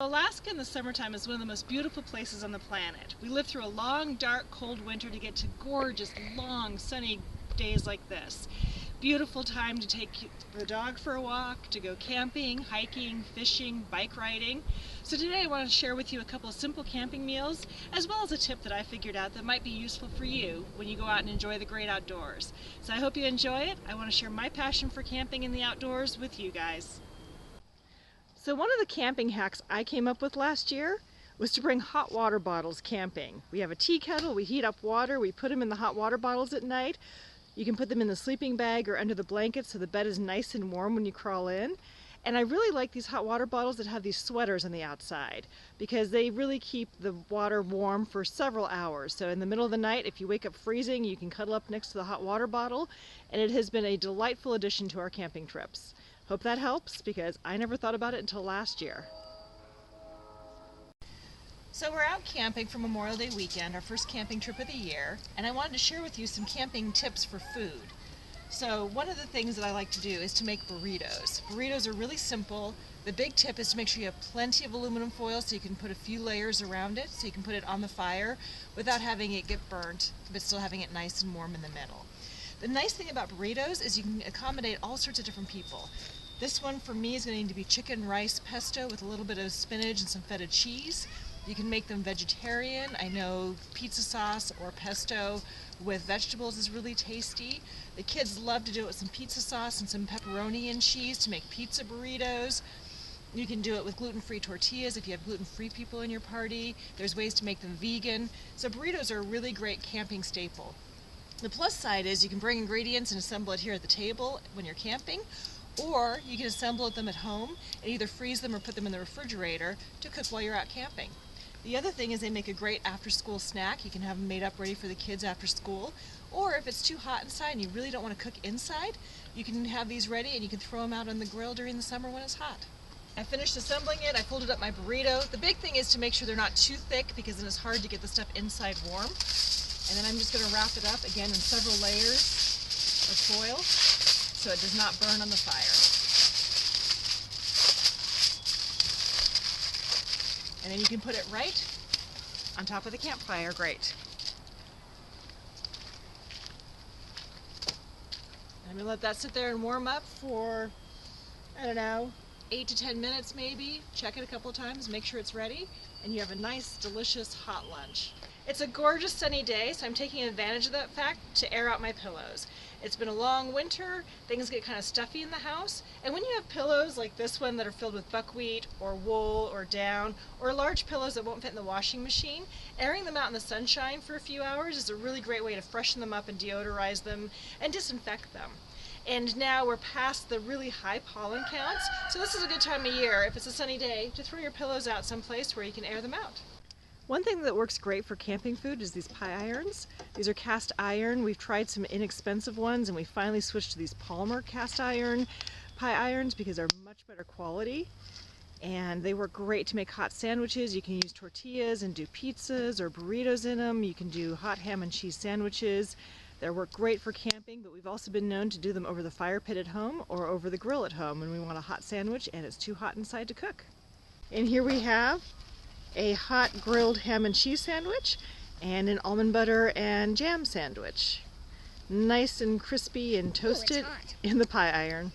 Alaska in the summertime is one of the most beautiful places on the planet. We live through a long, dark, cold winter to get to gorgeous, long, sunny days like this. Beautiful time to take the dog for a walk, to go camping, hiking, fishing, bike riding. So today I want to share with you a couple of simple camping meals, as well as a tip that I figured out that might be useful for you when you go out and enjoy the great outdoors. So I hope you enjoy it. I want to share my passion for camping in the outdoors with you guys. So one of the camping hacks I came up with last year was to bring hot water bottles camping. We have a tea kettle, we heat up water, we put them in the hot water bottles at night. You can put them in the sleeping bag or under the blanket so the bed is nice and warm when you crawl in. And I really like these hot water bottles that have these sweaters on the outside because they really keep the water warm for several hours. So in the middle of the night, if you wake up freezing, you can cuddle up next to the hot water bottle, and it has been a delightful addition to our camping trips. Hope that helps because I never thought about it until last year. So we're out camping for Memorial Day weekend, our first camping trip of the year, and I wanted to share with you some camping tips for food. So one of the things that I like to do is to make burritos. Burritos are really simple. The big tip is to make sure you have plenty of aluminum foil so you can put a few layers around it, so you can put it on the fire without having it get burnt, but still having it nice and warm in the middle. The nice thing about burritos is you can accommodate all sorts of different people. This one for me is going to be chicken rice pesto with a little bit of spinach and some feta cheese. You can make them vegetarian. I know pizza sauce or pesto with vegetables is really tasty. The kids love to do it with some pizza sauce and some pepperoni and cheese to make pizza burritos. You can do it with gluten-free tortillas if you have gluten-free people in your party. There's ways to make them vegan. So burritos are a really great camping staple. The plus side is you can bring ingredients and assemble it here at the table when you're camping, or you can assemble them at home and either freeze them or put them in the refrigerator to cook while you're out camping. The other thing is they make a great after-school snack. You can have them made up ready for the kids after school, or if it's too hot inside and you really don't want to cook inside, you can have these ready and you can throw them out on the grill during the summer when it's hot. I finished assembling it. I folded up my burrito. The big thing is to make sure they're not too thick because then it's hard to get the stuff inside warm. And then I'm just going to wrap it up again in several layers of foil so it does not burn on the fire. And then you can put it right on top of the campfire grate. I'm going to let that sit there and warm up for, I don't know, 8 to 10 minutes maybe. Check it a couple of times, make sure it's ready, and you have a nice, delicious hot lunch. It's a gorgeous sunny day, so I'm taking advantage of that fact to air out my pillows. It's been a long winter, things get kind of stuffy in the house, and when you have pillows like this one that are filled with buckwheat or wool or down, or large pillows that won't fit in the washing machine, airing them out in the sunshine for a few hours is a really great way to freshen them up and deodorize them and disinfect them. And now we're past the really high pollen counts, so this is a good time of year, if it's a sunny day, to throw your pillows out someplace where you can air them out. One thing that works great for camping food is these pie irons. These are cast iron. We've tried some inexpensive ones and we finally switched to these Palmer cast iron pie irons because they're much better quality. And they work great to make hot sandwiches. You can use tortillas and do pizzas or burritos in them. You can do hot ham and cheese sandwiches. They work great for camping, but we've also been known to do them over the fire pit at home or over the grill at home when we want a hot sandwich and it's too hot inside to cook. And here we have a hot grilled ham and cheese sandwich and an almond butter and jam sandwich. Nice and crispy and toasted in the pie iron.